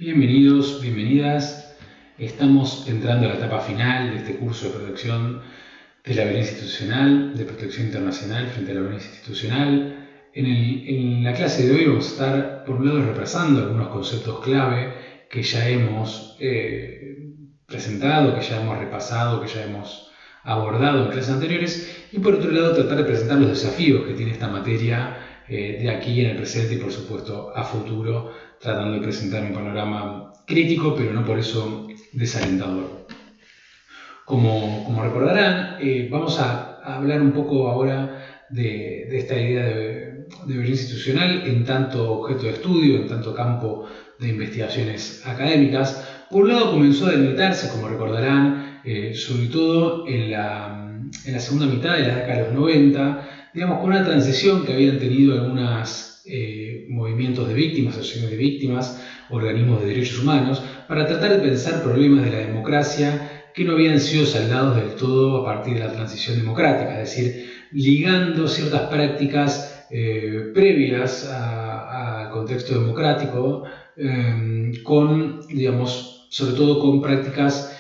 Bienvenidos, bienvenidas. Estamos entrando a la etapa final de este curso de protección de la violencia institucional, de protección internacional frente a la violencia institucional. En la clase de hoy vamos a estar, por un lado, repasando algunos conceptos clave que ya hemos presentado, que ya hemos repasado, que ya hemos abordado en clases anteriores, y por otro lado tratar de presentar los desafíos que tiene esta materia de aquí en el presente y por supuesto a futuro, tratando de presentar un panorama crítico, pero no por eso desalentador. Como recordarán, vamos a hablar un poco ahora de esta idea de violencia institucional en tanto objeto de estudio, en tanto campo de investigaciones académicas. Por un lado comenzó a delimitarse, como recordarán, sobre todo en la segunda mitad de la década de los 90, digamos, con una transición que habían tenido algunos movimientos de víctimas, asociaciones de víctimas, organismos de derechos humanos, para tratar de pensar problemas de la democracia que no habían sido saldados del todo a partir de la transición democrática, es decir, ligando ciertas prácticas previas al contexto democrático con, digamos, sobre todo con prácticas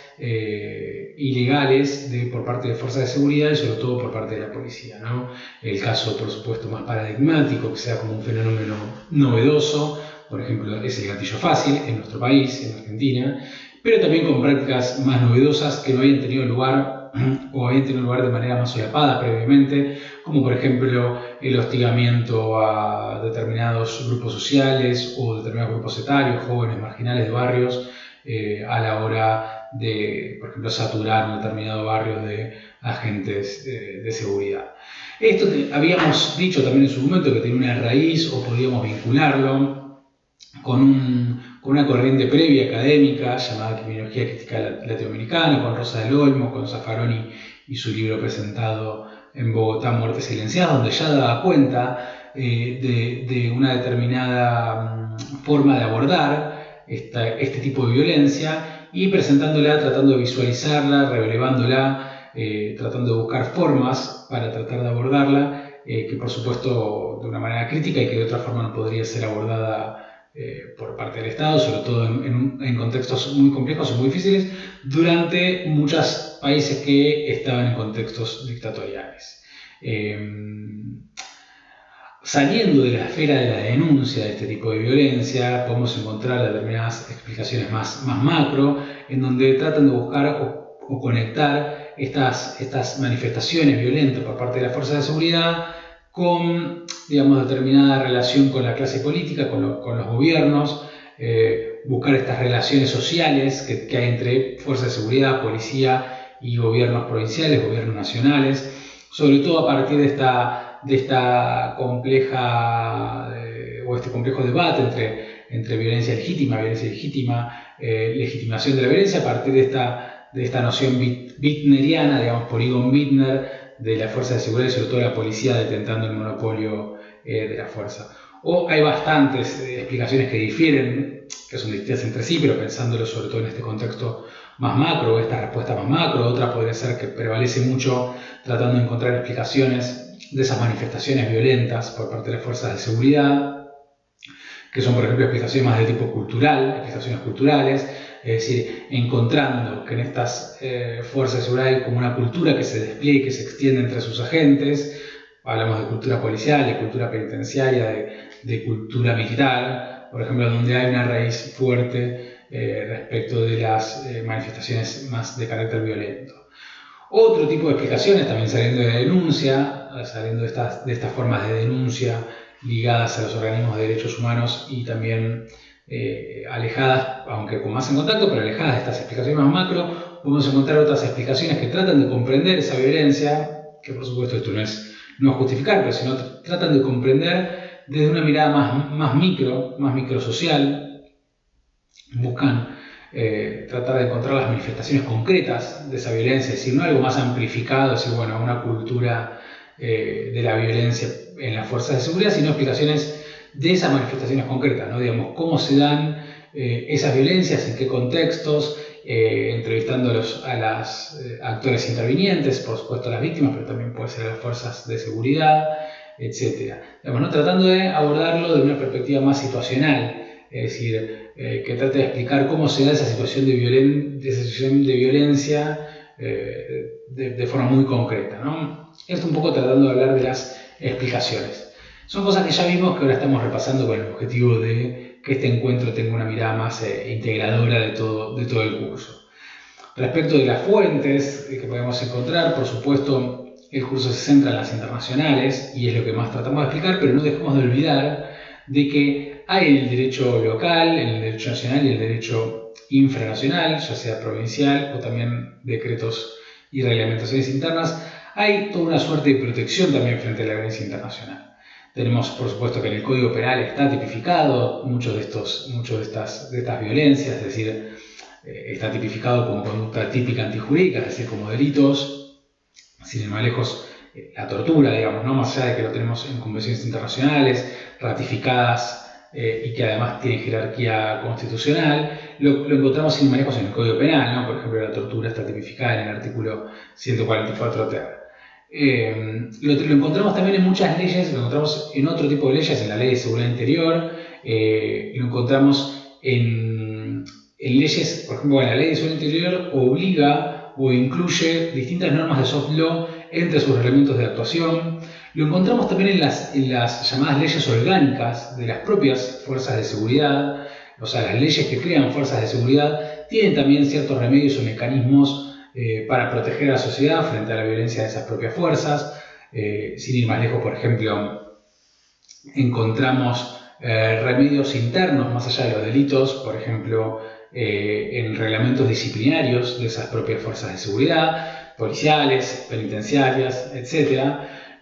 ilegales por parte de fuerzas de seguridad y sobre todo por parte de la policía, ¿no? El caso, por supuesto, más paradigmático, que sea como un fenómeno novedoso, por ejemplo, es el gatillo fácil en nuestro país, en Argentina, pero también con prácticas más novedosas que no habían tenido lugar o habían tenido lugar de manera más solapada previamente, como por ejemplo el hostigamiento a determinados grupos sociales o determinados grupos etarios, jóvenes marginales de barrios, a la hora de, por ejemplo, saturar un determinado barrio de agentes de seguridad. Esto habíamos dicho también en su momento que tenía una raíz o podíamos vincularlo con una corriente previa académica llamada Criminología Crítica Latinoamericana, con Rosa del Olmo, con Zaffaroni y su libro presentado en Bogotá, Muertes Silenciadas, donde ya daba cuenta de una determinada forma de abordar este tipo de violencia y presentándola, tratando de visualizarla, relevándola, tratando de buscar formas para tratar de abordarla, que por supuesto de una manera crítica y que de otra forma no podría ser abordada por parte del Estado, sobre todo en contextos muy complejos y muy difíciles, durante muchos países que estaban en contextos dictatoriales. Saliendo de la esfera de la denuncia de este tipo de violencia, podemos encontrar determinadas explicaciones más macro, en donde tratan de buscar o conectar estas manifestaciones violentas por parte de las fuerzas de seguridad con, digamos, determinada relación con la clase política, con los gobiernos, buscar estas relaciones sociales que hay entre fuerzas de seguridad, policía y gobiernos provinciales, gobiernos nacionales, sobre todo a partir de esta compleja o este complejo debate entre violencia legítima, legitimación de la violencia a partir de esta noción bittneriana, digamos, por Egon Bittner, de la fuerza de seguridad y sobre todo la policía detentando el monopolio de la fuerza. O hay bastantes explicaciones que difieren, que son distintas entre sí, pero pensándolo sobre todo en este contexto más macro, esta respuesta más macro. Otra podría ser que prevalece mucho tratando de encontrar explicaciones de esas manifestaciones violentas por parte de las fuerzas de seguridad, que son, por ejemplo, explicaciones más de tipo cultural, explicaciones culturales, es decir, encontrando que en estas fuerzas de seguridad hay como una cultura que se despliega y que se extiende entre sus agentes. Hablamos de cultura policial, de cultura penitenciaria, de cultura militar, por ejemplo, donde hay una raíz fuerte respecto de las manifestaciones más de carácter violento. Otro tipo de explicaciones, también saliendo de la denuncia, saliendo de estas formas de denuncia ligadas a los organismos de derechos humanos y también alejadas, aunque con más en contacto, pero alejadas de estas explicaciones más macro, podemos encontrar otras explicaciones que tratan de comprender esa violencia, que por supuesto esto no es justificar, pero sino tratan de comprender desde una mirada más microsocial, buscan tratar de encontrar las manifestaciones concretas de esa violencia, es decir, no algo más amplificado, es decir, bueno, una cultura de la violencia en las fuerzas de seguridad, sino explicaciones de esas manifestaciones concretas, ¿no? Digamos, cómo se dan esas violencias, en qué contextos, entrevistando a los actores intervinientes, por supuesto a las víctimas, pero también puede ser a las fuerzas de seguridad, etc. Digamos, ¿no? Tratando de abordarlo de una perspectiva más situacional, es decir, que trate de explicar cómo se da esa situación de violencia de forma muy concreta, ¿no? Esto un poco tratando de hablar de las explicaciones. Son cosas que ya vimos que ahora estamos repasando con el objetivo de que este encuentro tenga una mirada más integradora de todo el curso. Respecto de las fuentes que podemos encontrar, por supuesto, el curso se centra en las internacionales y es lo que más tratamos de explicar, pero no dejemos de olvidar de que hay en el derecho local, en el derecho nacional y el derecho infranacional, ya sea provincial o también decretos y reglamentaciones internas, hay toda una suerte de protección también frente a la violencia internacional. Tenemos, por supuesto, que en el Código Penal está tipificado muchas de estas violencias, es decir, está tipificado como conducta típica antijurídica, es decir, como delitos, sin ir más lejos, la tortura, digamos, ¿no? Más allá de que lo tenemos en convenciones internacionales, ratificadas y que además tienen jerarquía constitucional, lo encontramos sin ir más lejos en el Código Penal, ¿no? Por ejemplo, la tortura está tipificada en el artículo 144 ter. Lo encontramos también en muchas leyes, lo encontramos en otro tipo de leyes, en la Ley de Seguridad Interior, lo encontramos en leyes, por ejemplo, la Ley de Seguridad Interior obliga o incluye distintas normas de soft law entre sus reglamentos de actuación. Lo encontramos también en las llamadas leyes orgánicas de las propias fuerzas de seguridad, o sea, las leyes que crean fuerzas de seguridad tienen también ciertos remedios o mecanismos para proteger a la sociedad frente a la violencia de esas propias fuerzas. Sin ir más lejos, por ejemplo, encontramos remedios internos más allá de los delitos, por ejemplo, en reglamentos disciplinarios de esas propias fuerzas de seguridad, policiales, penitenciarias, etc.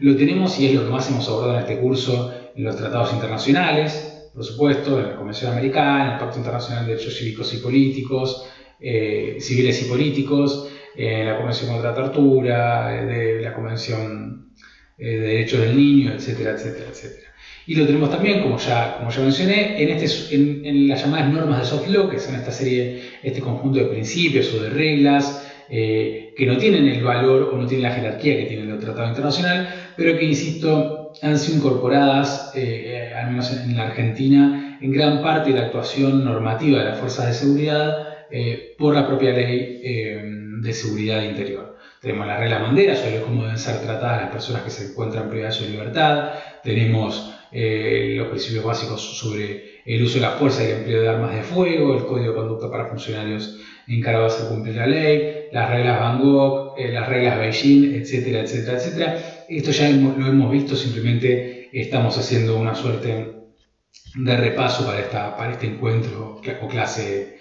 Lo tenemos y es lo que más hemos abordado en este curso en los tratados internacionales, por supuesto, en la Convención Americana, en el Pacto Internacional de Derechos Cívicos y Políticos, civiles y políticos, en la Convención contra la Tortura, de la Convención de Derechos del Niño, etcétera, etcétera, etcétera. Y lo tenemos también, como ya mencioné, en las llamadas normas de soft law, que son este conjunto de principios o de reglas que no tienen el valor o no tienen la jerarquía que tienen el tratado internacional, pero que, insisto, han sido incorporadas, al menos en la Argentina, en gran parte de la actuación normativa de las fuerzas de seguridad por la propia ley de seguridad interior. Tenemos la regla bandera sobre cómo deben ser tratadas las personas que se encuentran privadas de su libertad. Tenemos los principios básicos sobre el uso de la fuerza y el empleo de armas de fuego, el código de conducta para funcionarios encargados de cumplir la ley, las reglas Bangkok, las reglas Beijing, etcétera, etcétera, etcétera. Esto ya lo hemos visto, simplemente estamos haciendo una suerte de repaso para este encuentro o clase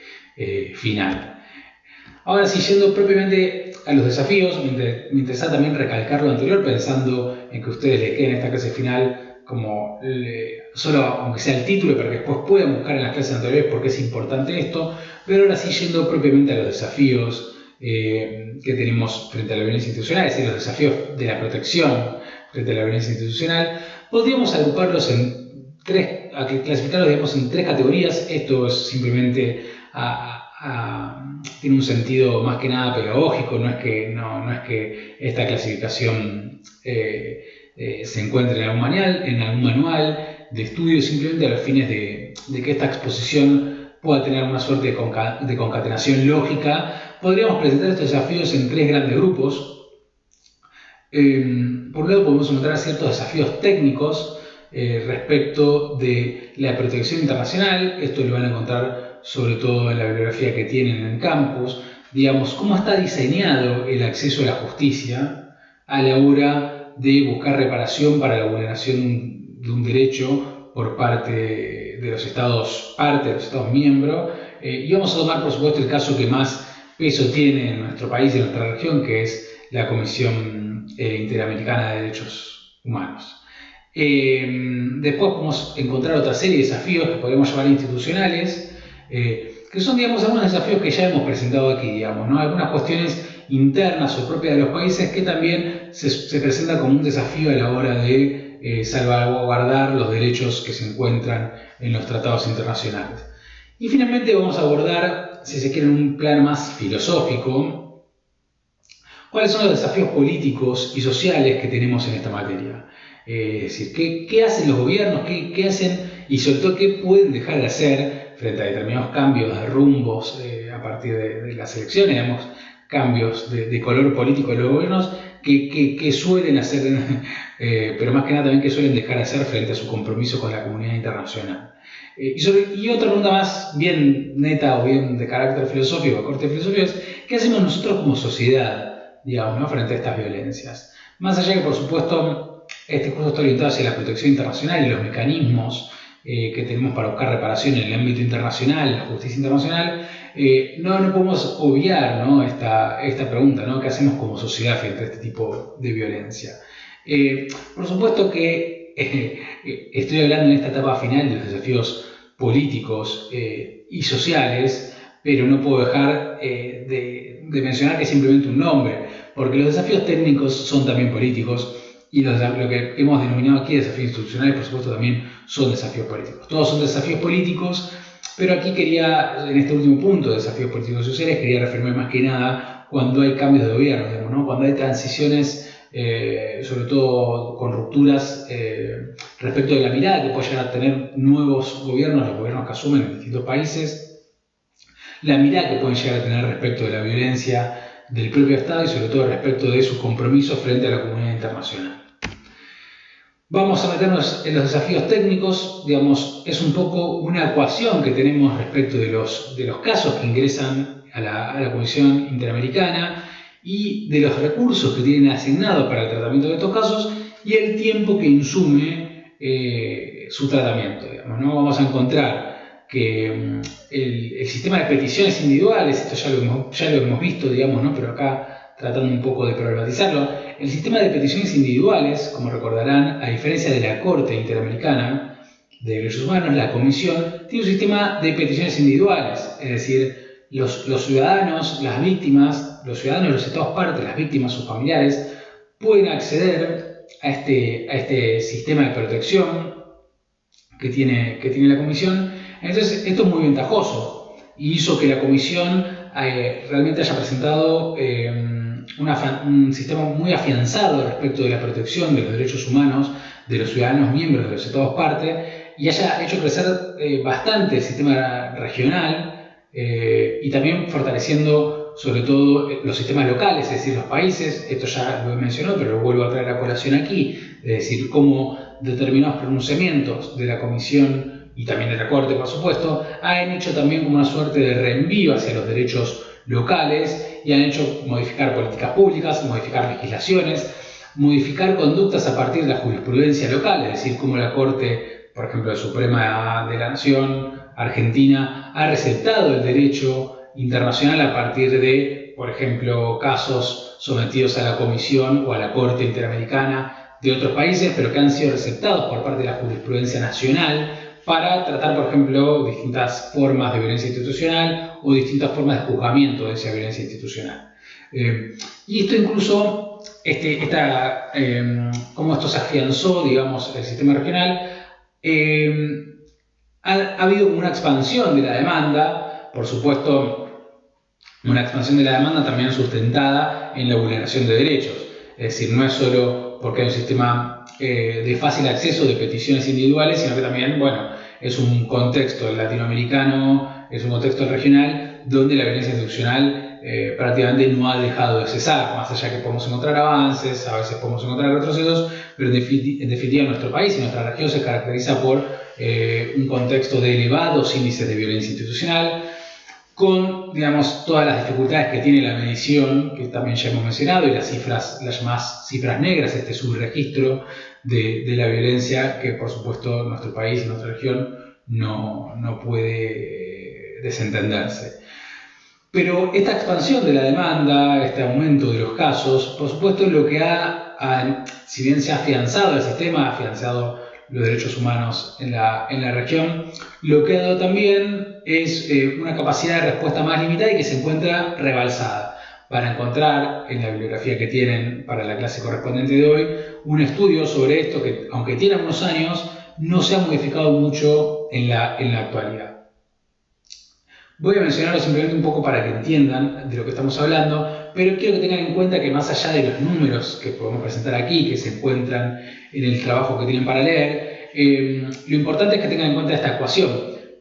final. Ahora sí, yendo propiamente a los desafíos, me interesa también recalcar lo anterior, pensando en que a ustedes les quede en esta clase final como solo, aunque sea el título, para que después puedan buscar en las clases anteriores por qué es importante esto, pero ahora sí yendo propiamente a los desafíos que tenemos frente a la violencia institucional, es decir, los desafíos de la protección frente a la violencia institucional, podríamos agruparlos clasificarlos, digamos, en tres categorías. Esto es simplemente tiene un sentido más que nada pedagógico, no es que esta clasificación se encuentre en algún manual de estudio, simplemente a los fines de que esta exposición pueda tener una suerte de concatenación lógica. Podríamos presentar estos desafíos en tres grandes grupos. Por un lado, podemos encontrar ciertos desafíos técnicos respecto de la protección internacional. Esto lo van a encontrar sobre todo en la bibliografía que tienen en campus. Digamos, cómo está diseñado el acceso a la justicia a la hora de buscar reparación para la vulneración de un derecho por parte de los Estados miembros. Y vamos a tomar, por supuesto, el caso que más peso tiene en nuestro país y en nuestra región, que es la Comisión Interamericana de Derechos Humanos. Después podemos encontrar otra serie de desafíos que podemos llamar institucionales, que son, digamos, algunos desafíos que ya hemos presentado aquí, digamos, ¿no? Algunas cuestiones internas o propias de los países que también se presentan como un desafío a la hora de salvaguardar los derechos que se encuentran en los tratados internacionales. Y finalmente vamos a abordar, si se quiere, en un plano más filosófico, cuáles son los desafíos políticos y sociales que tenemos en esta materia. Es decir, ¿qué hacen los gobiernos? ¿Qué hacen y sobre todo qué pueden dejar de hacer frente a determinados cambios de rumbos a partir de las elecciones, digamos, cambios de color político de los gobiernos que suelen hacer, pero más que nada también que suelen dejar de hacer frente a su compromiso con la comunidad internacional. Y otra pregunta más bien neta o bien de carácter filosófico, corte filosófico, es ¿qué hacemos nosotros como sociedad, digamos, ¿no? frente a estas violencias? Más allá que, por supuesto, este curso está orientado hacia la protección internacional y los mecanismos que tenemos para buscar reparación en el ámbito internacional, la justicia internacional, no podemos obviar, ¿no? esta pregunta, ¿no? ¿Qué hacemos como sociedad frente a este tipo de violencia? Por supuesto que estoy hablando en esta etapa final de los desafíos políticos y sociales, pero no puedo dejar de mencionar que es simplemente un nombre, porque los desafíos técnicos son también políticos y lo que hemos denominado aquí desafíos institucionales, por supuesto, también son desafíos políticos. Todos son desafíos políticos, pero aquí quería, en este último punto de desafíos políticos y sociales, quería referirme más que nada cuando hay cambios de gobierno, digamos, ¿no? Cuando hay transiciones, sobre todo con rupturas respecto de la mirada que pueden llegar a tener nuevos gobiernos, los gobiernos que asumen en distintos países, la mirada que pueden llegar a tener respecto de la violencia del propio Estado y sobre todo respecto de sus compromisos frente a la comunidad internacional. Vamos a meternos en los desafíos técnicos, digamos, es un poco una ecuación que tenemos respecto de los casos que ingresan a la Comisión Interamericana y de los recursos que tienen asignados para el tratamiento de estos casos y el tiempo que insume su tratamiento, digamos, ¿no? Vamos a encontrar que el sistema de peticiones individuales, esto ya lo hemos visto, digamos, ¿no? Pero acá tratando un poco de problematizarlo, el sistema de peticiones individuales, como recordarán, a diferencia de la Corte Interamericana de Derechos Humanos, la Comisión tiene un sistema de peticiones individuales, es decir, los ciudadanos, las víctimas, los ciudadanos de los estados partes, las víctimas, sus familiares, pueden acceder a este sistema de protección que tiene la Comisión. Entonces, esto es muy ventajoso y hizo que la Comisión realmente haya presentado un sistema muy afianzado respecto de la protección de los derechos humanos de los ciudadanos miembros de los estados parte y haya hecho crecer bastante el sistema regional y también fortaleciendo sobre todo los sistemas locales, es decir, los países. Esto ya lo he mencionado, pero lo vuelvo a traer a colación aquí, es decir, cómo determinados pronunciamientos de la Comisión y también de la Corte, por supuesto, han hecho también como una suerte de reenvío hacia los derechos locales y han hecho modificar políticas públicas, modificar legislaciones, modificar conductas a partir de la jurisprudencia local, es decir, cómo la Corte, por ejemplo, Suprema de la Nación Argentina, ha receptado el derecho internacional a partir de, por ejemplo, casos sometidos a la Comisión o a la Corte Interamericana de otros países, pero que han sido receptados por parte de la jurisprudencia nacional para tratar, por ejemplo, distintas formas de violencia institucional o distintas formas de juzgamiento de esa violencia institucional. Y esto incluso, cómo esto se afianzó, digamos, el sistema regional, ha habido una expansión de la demanda, por supuesto, una expansión de la demanda también sustentada en la vulneración de derechos. Es decir, no es solo porque hay un sistema de fácil acceso de peticiones individuales, sino que también, bueno, es un contexto latinoamericano, es un contexto regional donde la violencia institucional prácticamente no ha dejado de cesar, más allá que podemos encontrar avances, a veces podemos encontrar retrocesos, pero en definitiva nuestro país y nuestra región se caracteriza por un contexto de elevados índices de violencia institucional, con, digamos, todas las dificultades que tiene la medición, que también ya hemos mencionado, y las llamadas cifras negras, este subregistro de la violencia que, por supuesto, nuestro país y nuestra región no puede desentenderse. Pero esta expansión de la demanda, este aumento de los casos, por supuesto, lo que si bien se ha afianzado el sistema, ha afianzado los derechos humanos en la región, lo que ha dado también es una capacidad de respuesta más limitada y que se encuentra rebalsada. Para encontrar en la bibliografía que tienen para la clase correspondiente de hoy un estudio sobre esto que, aunque tiene algunos años, no se ha modificado mucho en la actualidad. Voy a mencionarlo simplemente un poco para que entiendan de lo que estamos hablando, pero quiero que tengan en cuenta que más allá de los números que podemos presentar aquí, que se encuentran en el trabajo que tienen para leer, lo importante es que tengan en cuenta esta ecuación,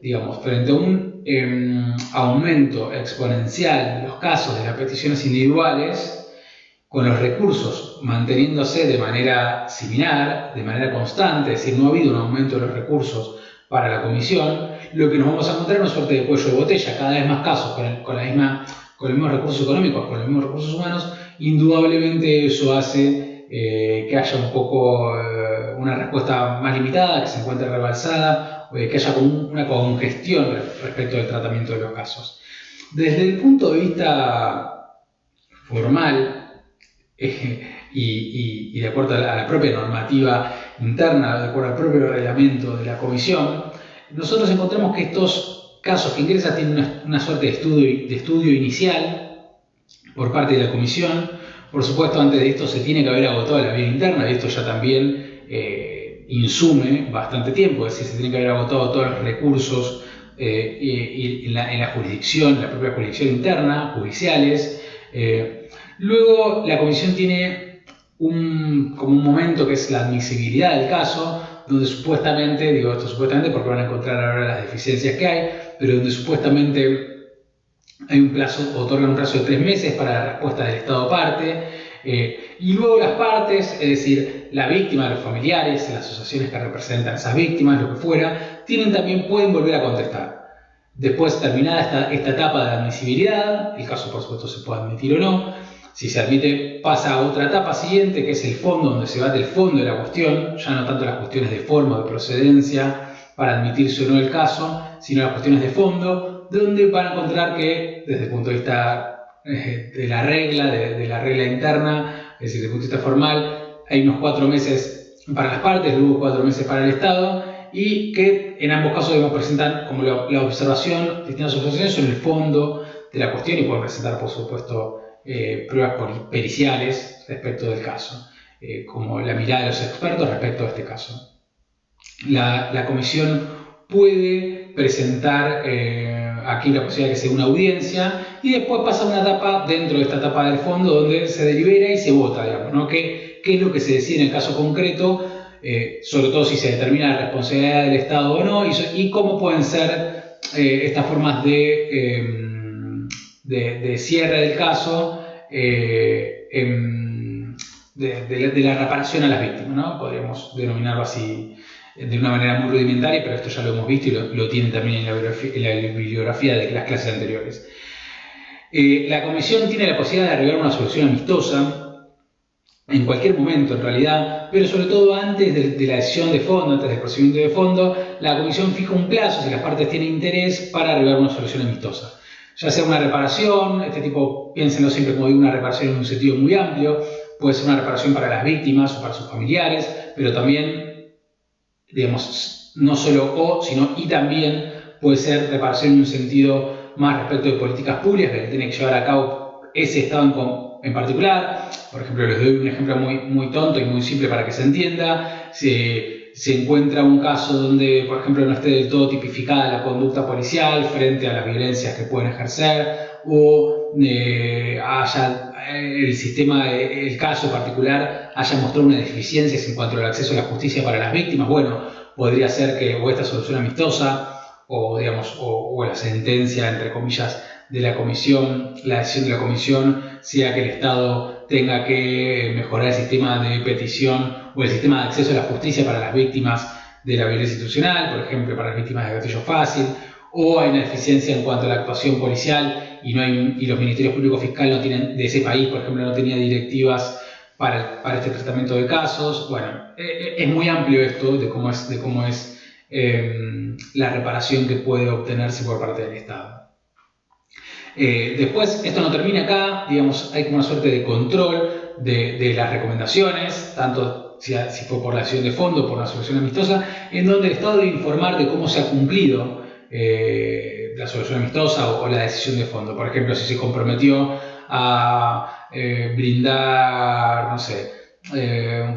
digamos, frente a un aumento exponencial de los casos de las peticiones individuales, con los recursos manteniéndose de manera similar, de manera constante, es decir, no ha habido un aumento de los recursos para la comisión, lo que nos vamos a encontrar es una suerte de cuello de botella, cada vez más casos con los mismos recursos económicos, con los mismos recursos humanos. Indudablemente eso hace que haya un poco una respuesta más limitada, que se encuentre rebalsada, que haya una congestión respecto del tratamiento de los casos. Desde el punto de vista formal, y de acuerdo a la propia normativa interna, de acuerdo al propio reglamento de la comisión, nosotros encontramos que estos casos que ingresan tienen una suerte de estudio inicial por parte de la comisión. Por supuesto, antes de esto se tiene que haber agotado la vía interna, y esto ya también insume bastante tiempo, es decir, se tiene que haber agotado todos los recursos en la jurisdicción, en la propia jurisdicción interna, judiciales. Luego la comisión tiene como un momento que es la admisibilidad del caso, donde supuestamente, digo esto supuestamente porque van a encontrar ahora las deficiencias que hay, pero donde supuestamente hay un plazo, otorgan un plazo de 3 meses para la respuesta del Estado parte, y luego las partes, es decir, la víctima, los familiares, las asociaciones que representan a esas víctimas, lo que fuera, pueden volver a contestar. Después, terminada esta etapa de admisibilidad, el caso por supuesto se puede admitir o no. Si se admite, pasa a otra etapa siguiente, que es el fondo, donde se debate el fondo de la cuestión, ya no tanto las cuestiones de forma o de procedencia para admitirse o no el caso, sino las cuestiones de fondo, donde van a encontrar que, desde el punto de vista de la regla interna, es decir, desde el punto de vista formal, hay unos 4 meses para las partes, luego 4 meses para el Estado, y que en ambos casos presentan como la observación, distintas observaciones sobre el fondo de la cuestión, y pueden presentar, por supuesto, pruebas periciales respecto del caso, como la mirada de los expertos respecto a este caso. La comisión puede presentar aquí la posibilidad de que sea una audiencia, y después pasa una etapa dentro de esta etapa del fondo donde se delibera y se vota, digamos, ¿no? ¿Qué es lo que se decide en el caso concreto? Sobre todo si se determina la responsabilidad del Estado o no, y cómo pueden ser estas formas de cierre del caso, de la reparación a las víctimas, ¿no? Podríamos denominarlo así de una manera muy rudimentaria, pero esto ya lo hemos visto y lo tienen también en la bibliografía de las clases anteriores. La comisión tiene la posibilidad de arribar a una solución amistosa en cualquier momento, en realidad, pero sobre todo antes de la decisión de fondo, antes del procedimiento de fondo, la comisión fija un plazo, si las partes tienen interés, para arribar a una solución amistosa. Ya sea una reparación, piénsenlo siempre como digo, una reparación en un sentido muy amplio, puede ser una reparación para las víctimas o para sus familiares, pero también, digamos, no solo sino y también puede ser reparación en un sentido más respecto de políticas públicas que tiene que llevar a cabo ese Estado en particular. Por ejemplo, les doy un ejemplo muy tonto y muy simple para que se entienda. Se encuentra un caso donde, por ejemplo, no esté del todo tipificada la conducta policial frente a las violencias que pueden ejercer, o haya el caso particular haya mostrado una deficiencia en cuanto al acceso a la justicia para las víctimas. Bueno, podría ser que o esta solución amistosa o la sentencia, entre comillas, de la comisión, la decisión de la comisión sea que el Estado tenga que mejorar el sistema de petición o el sistema de acceso a la justicia para las víctimas de la violencia institucional, por ejemplo, para las víctimas de gatillo fácil, o hay una deficiencia en cuanto a la actuación policial y los ministerios públicos fiscales no tienen, de ese país, por ejemplo, no tenía directivas para este tratamiento de casos. Bueno, es muy amplio esto de cómo es la reparación que puede obtenerse por parte del Estado. Después, esto no termina acá, digamos, hay como una suerte de control de las recomendaciones, tanto si fue por la acción de fondo o por la solución amistosa, en donde el Estado debe informar de cómo se ha cumplido la solución amistosa o la decisión de fondo. Por ejemplo, si se comprometió a brindar, no sé,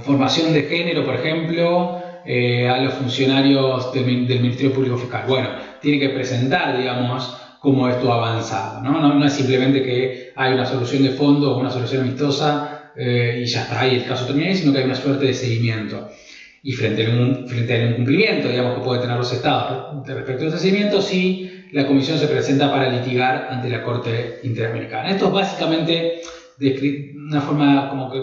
formación de género, por ejemplo, a los funcionarios del Ministerio Público Fiscal. Bueno, tiene que presentar, digamos, cómo esto ha avanzado, ¿no? No es simplemente que hay una solución de fondo o una solución amistosa y ya está, y el caso termina, sino que hay una suerte de seguimiento. Y frente al incumplimiento, digamos, que puede tener los estados respecto al procedimiento, sí, la comisión se presenta para litigar ante la Corte Interamericana. Esto es básicamente una forma como que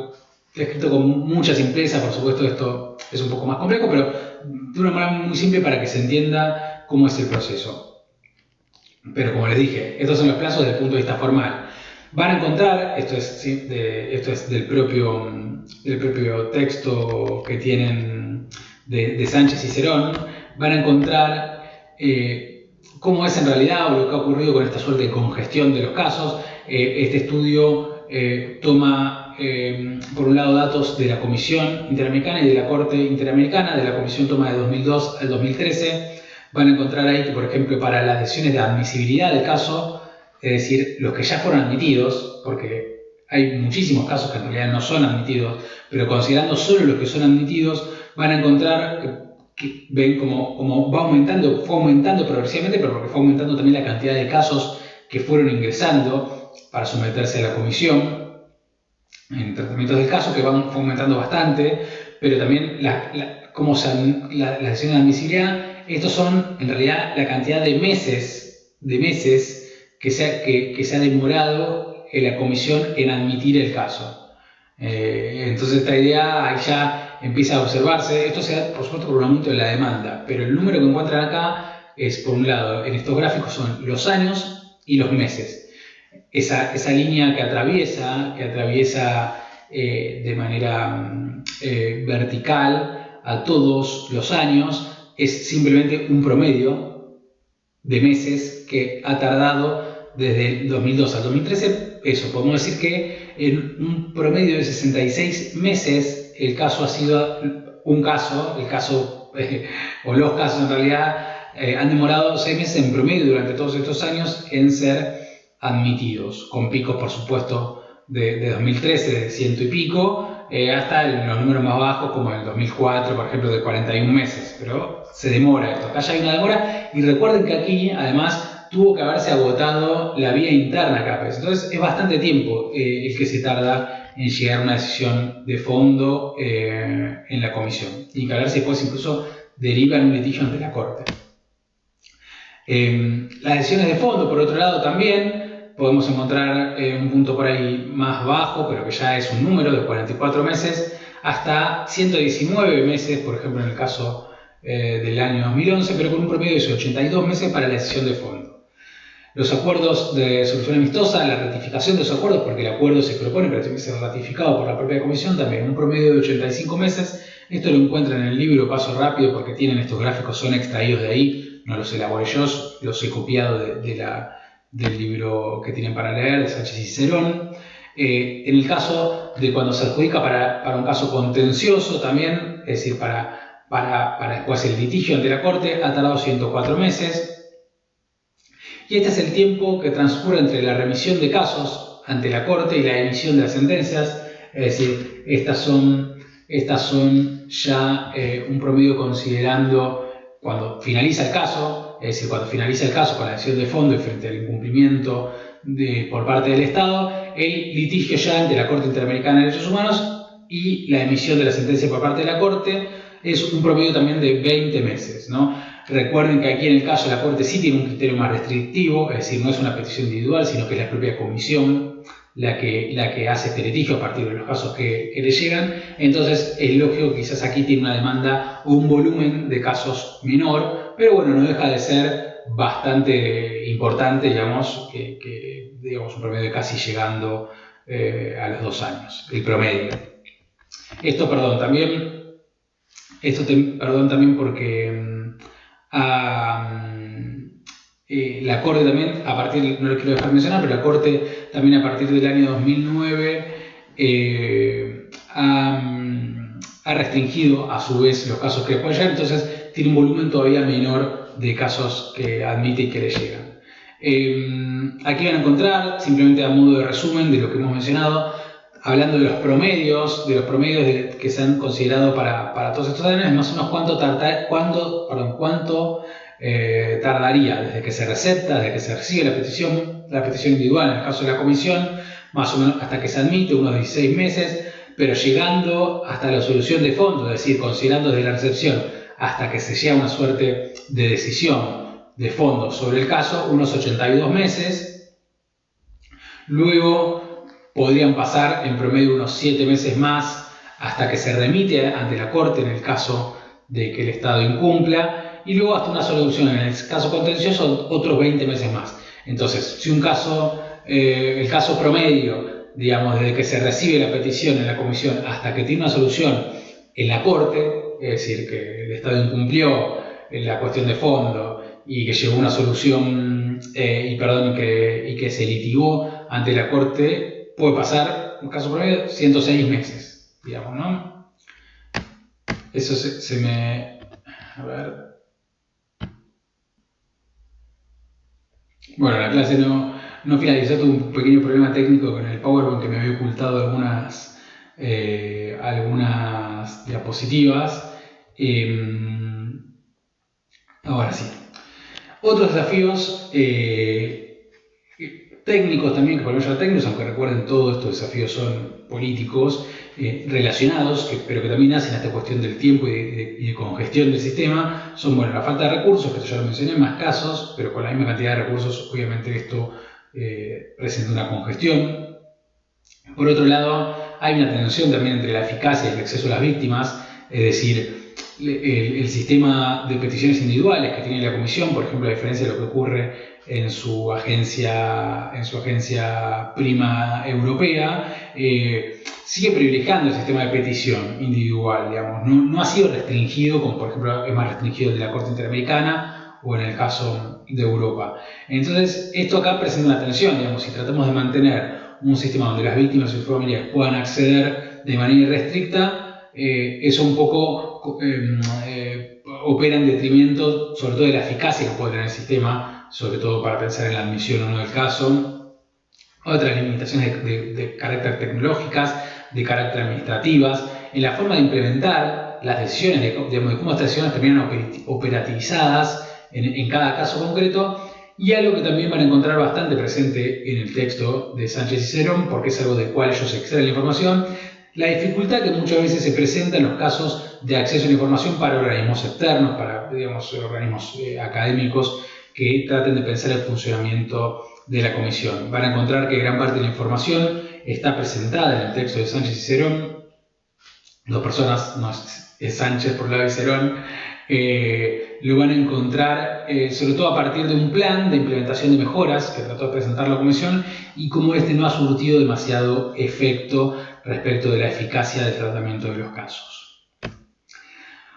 descrito con mucha simpleza. Por supuesto, esto es un poco más complejo, pero de una manera muy simple para que se entienda cómo es el proceso. Pero como les dije, estos son los plazos desde el punto de vista formal. Van a encontrar, esto es del propio texto que tienen de Sánchez y Cerón, van a encontrar cómo es en realidad o lo que ha ocurrido con esta suerte de congestión de los casos. Este estudio toma, por un lado, datos de la Comisión Interamericana y de la Corte Interamericana. De la Comisión toma de 2002 al 2013. Van a encontrar ahí que, por ejemplo, para las decisiones de admisibilidad del caso, es decir, los que ya fueron admitidos, porque hay muchísimos casos que en realidad no son admitidos, pero considerando solo los que son admitidos, van a encontrar que ven como fue aumentando progresivamente, pero porque fue aumentando también la cantidad de casos que fueron ingresando para someterse a la comisión en tratamientos del caso, que fue aumentando bastante, pero también las decisiones de admisibilidad. Estos son en realidad la cantidad de meses que se ha demorado en la comisión en admitir el caso. Entonces esta idea ahí ya empieza a observarse. Esto se da, por supuesto, por un aumento de la demanda, pero el número que encuentran acá es, por un lado, en estos gráficos son los años y los meses. Esa línea que atraviesa de manera vertical a todos los años es simplemente un promedio de meses que ha tardado desde el 2002 al 2013. Eso, podemos decir que en un promedio de 66 meses el caso ha sido un caso, o los casos en realidad han demorado 6 meses en promedio durante todos estos años en ser admitidos, con picos, por supuesto, de 2013 de 100 y pico, hasta los números más bajos, como en el 2004, por ejemplo, de 41 meses. Pero se demora esto. Acá ya hay una demora. Y recuerden que aquí, además, tuvo que haberse agotado la vía interna CAPES. Entonces, es bastante tiempo el que se tarda en llegar a una decisión de fondo en la comisión. Y que a ver si después incluso deriva en un litigio ante la Corte. Las decisiones de fondo, por otro lado, también podemos encontrar un punto por ahí más bajo, pero que ya es un número de 44 meses, hasta 119 meses, por ejemplo, en el caso del año 2011, pero con un promedio de 82 meses para la decisión de fondo. Los acuerdos de solución amistosa, la ratificación de esos acuerdos, porque el acuerdo se propone, pero tiene que ser ratificado por la propia comisión, también un promedio de 85 meses. Esto lo encuentran en el libro Paso Rápido, porque tienen estos gráficos, son extraídos de ahí, no los elaboré yo, los he copiado del libro que tienen para leer, de Sánchez y Cerón. En el caso de cuando se adjudica para un caso contencioso también, es decir, para después el litigio ante la Corte, ha tardado 104 meses. Y este es el tiempo que transcurre entre la remisión de casos ante la Corte y la emisión de las sentencias. Es decir, estas son ya un promedio considerando cuando finaliza el caso, es decir, cuando finaliza el caso con la decisión de fondo y frente al incumplimiento por parte del Estado, el litigio ya ante la Corte Interamericana de Derechos Humanos y la emisión de la sentencia por parte de la Corte es un promedio también de 20 meses, ¿no? Recuerden que aquí en el caso la Corte sí tiene un criterio más restrictivo, es decir, no es una petición individual, sino que es la propia comisión la que hace este litigio a partir de los casos que le llegan. Entonces es lógico que quizás aquí tiene una demanda o un volumen de casos menor, pero bueno, no deja de ser bastante importante, digamos, digamos un promedio de casi llegando a los 2 años, el promedio. Esto, perdón, también porque la Corte también, no lo quiero dejar mencionar, pero la Corte también a partir del año 2009 ha restringido a su vez los casos que después llegan, entonces tiene un volumen todavía menor de casos que admite y que le llegan. Aquí van a encontrar, simplemente a modo de resumen de lo que hemos mencionado, hablando de los promedios que se han considerado para todos estos años, más o menos cuánto tardaría desde que se recepta, desde que se recibe la petición individual en el caso de la comisión, más o menos hasta que se admite, unos 16 meses, pero llegando hasta la solución de fondo, es decir, considerando desde la recepción hasta que se llega a una suerte de decisión de fondo sobre el caso, unos 82 meses. Luego podrían pasar en promedio unos 7 meses más hasta que se remite ante la Corte en el caso de que el Estado incumpla, y luego hasta una solución en el caso contencioso otros 20 meses más. Entonces, si un caso, el caso promedio, digamos, desde que se recibe la petición en la comisión hasta que tiene una solución en la Corte, es decir, que el Estado incumplió en la cuestión de fondo y que llegó a una solución y que se litigó ante la Corte, puede pasar, un caso promedio, 106 meses, digamos, ¿no? Eso se me... A ver... Bueno, la clase no finalizó, tuve un pequeño problema técnico con el PowerPoint que me había ocultado algunas diapositivas. Ahora sí. Otros desafíos técnicos también, que podemos llamar técnicos, aunque recuerden todos estos desafíos son políticos, relacionados, pero que también hacen a esta cuestión del tiempo y de congestión del sistema, son, bueno, la falta de recursos, que esto ya lo mencioné, más casos, pero con la misma cantidad de recursos, obviamente esto presenta una congestión. Por otro lado, hay una tensión también entre la eficacia y el acceso a las víctimas, es decir, el sistema de peticiones individuales que tiene la Comisión, por ejemplo, a diferencia de lo que ocurre en su agencia prima europea, sigue privilegiando el sistema de petición individual, digamos. No ha sido restringido, como por ejemplo es más restringido el de la Corte Interamericana o en el caso de Europa. Entonces, esto acá presenta una tensión, digamos, si tratamos de mantener un sistema donde las víctimas y sus familias puedan acceder de manera irrestricta, eso un poco opera en detrimento, sobre todo de la eficacia que puede tener el sistema, sobre todo para pensar en la admisión o no del caso. Otras limitaciones de carácter tecnológicas, de carácter administrativas, en la forma de implementar las decisiones, de cómo estas decisiones terminan operativizadas en cada caso concreto. Y algo que también van a encontrar bastante presente en el texto de Sánchez y Cerón, porque es algo del cual ellos extraen la información, la dificultad que muchas veces se presenta en los casos de acceso a la información para organismos externos, para, digamos, organismos académicos que traten de pensar el funcionamiento de la comisión. Van a encontrar que gran parte de la información está presentada en el texto de Sánchez y Cerón. Dos personas, no es Sánchez por un lado y Cerón, lo van a encontrar sobre todo a partir de un plan de implementación de mejoras que trató de presentar la Comisión y cómo este no ha surtido demasiado efecto respecto de la eficacia del tratamiento de los casos.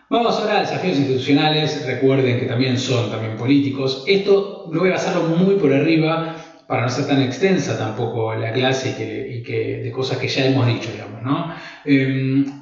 Vamos ahora a desafíos institucionales, recuerden que también son políticos. Esto lo voy a pasarlo muy por arriba para no ser tan extensa tampoco la clase y que de cosas que ya hemos dicho, digamos, ¿no?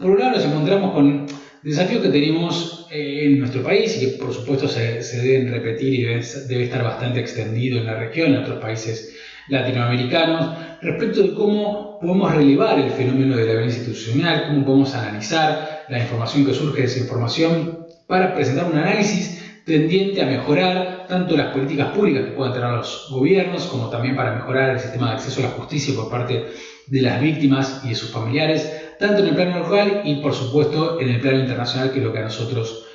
Por un lado nos encontramos con desafíos que tenemos en nuestro país y que por supuesto se deben repetir y debe estar bastante extendido en la región, en otros países latinoamericanos, respecto de cómo podemos relevar el fenómeno de la violencia institucional, cómo podemos analizar la información que surge de esa información para presentar un análisis tendiente a mejorar tanto las políticas públicas que puedan tener los gobiernos, como también para mejorar el sistema de acceso a la justicia por parte de las víctimas y de sus familiares, tanto en el plano local y, por supuesto, en el plano internacional, que es lo que a nosotros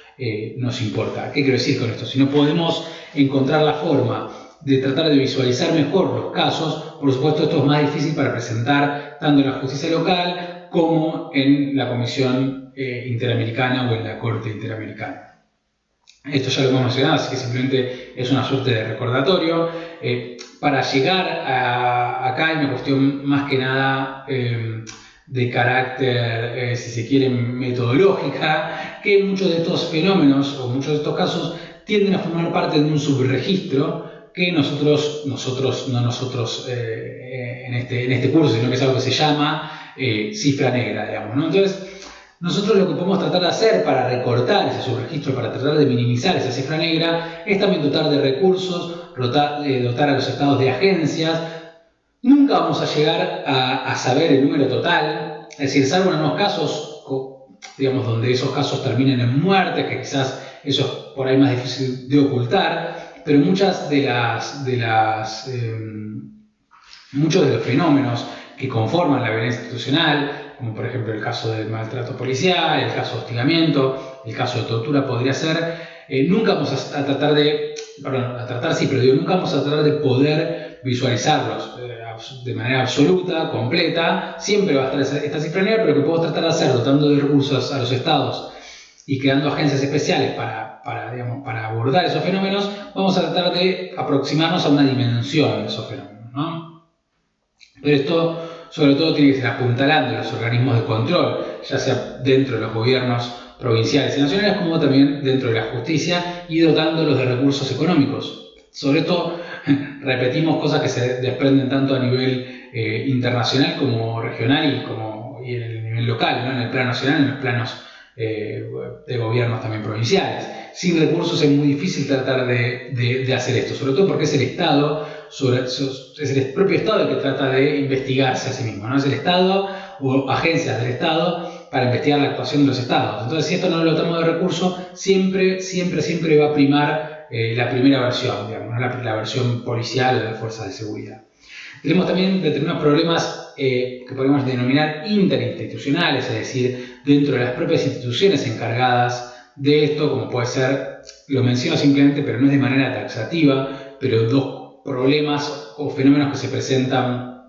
nos importa. ¿Qué quiero decir con esto? Si no podemos encontrar la forma de tratar de visualizar mejor los casos, por supuesto, esto es más difícil para presentar tanto en la justicia local como en la Comisión Interamericana o en la Corte Interamericana. Esto ya lo hemos mencionado, así que simplemente es una suerte de recordatorio. Para llegar acá hay una cuestión más que nada de carácter, si se quiere, metodológica, que muchos de estos fenómenos o muchos de estos casos tienden a formar parte de un subregistro que nosotros en este curso, sino que es algo que se llama cifra negra, digamos, ¿no? Entonces, nosotros lo que podemos tratar de hacer para recortar ese subregistro, para tratar de minimizar esa cifra negra, es también dotar de recursos, dotar a los estados de agencias. Nunca vamos a llegar a saber el número total, es decir, salvo en unos casos, digamos, donde esos casos terminen en muertes, que quizás eso es por ahí más difícil de ocultar, pero muchos de los fenómenos que conforman la violencia institucional, como por ejemplo el caso del maltrato policial, el caso de hostigamiento, el caso de tortura podría ser. Nunca vamos a tratar de, nunca vamos a tratar de poder visualizarlos de manera absoluta, completa. Siempre va a estar esta cifra negra, pero que podemos tratar de hacer dotando de recursos a los estados y creando agencias especiales para abordar esos fenómenos. Vamos a tratar de aproximarnos a una dimensión de esos fenómenos, ¿no? Pero esto sobre todo tiene que ser apuntalando los organismos de control, ya sea dentro de los gobiernos provinciales y nacionales, como también dentro de la justicia, y dotándolos de recursos económicos. Sobre todo, repetimos cosas que se desprenden tanto a nivel internacional como regional y en el nivel local, ¿no? En el plano nacional, en los planos de gobiernos también provinciales. Sin recursos es muy difícil tratar de hacer esto, sobre todo porque es el Estado, es el propio Estado el que trata de investigarse a sí mismo, ¿no? Es el Estado o agencias del Estado para investigar la actuación de los Estados. Entonces, si esto no lo dotamos de recursos, siempre va a primar la primera versión, digamos, ¿no? La versión policial o de las fuerzas de seguridad. Tenemos también determinados problemas que podemos denominar interinstitucionales, es decir, dentro de las propias instituciones encargadas de esto, como puede ser, lo menciono simplemente, pero no es de manera taxativa, pero dos problemas o fenómenos que se presentan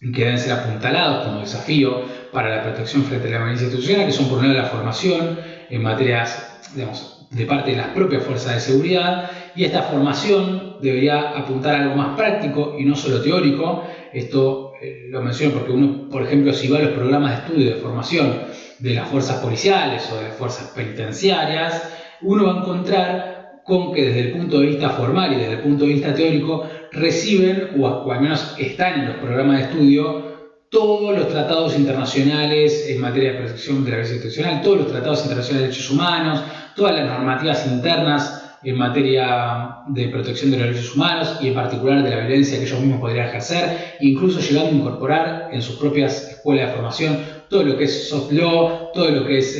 y que deben ser apuntalados como desafío para la protección frente a la violencia institucional, que son por un lado la formación en materias, digamos, de parte de las propias fuerzas de seguridad, y esta formación debería apuntar a algo más práctico y no solo teórico. Esto lo menciono porque uno, por ejemplo, si va a los programas de estudio de formación de las fuerzas policiales o de las fuerzas penitenciarias, uno va a encontrar con que desde el punto de vista formal y desde el punto de vista teórico reciben, o al menos están en los programas de estudio, todos los tratados internacionales en materia de protección de la violencia institucional, todos los tratados internacionales de derechos humanos, todas las normativas internas en materia de protección de los derechos humanos y en particular de la violencia que ellos mismos podrían ejercer, incluso llegando a incorporar en sus propias escuelas de formación todo lo que es soft law, todo lo que es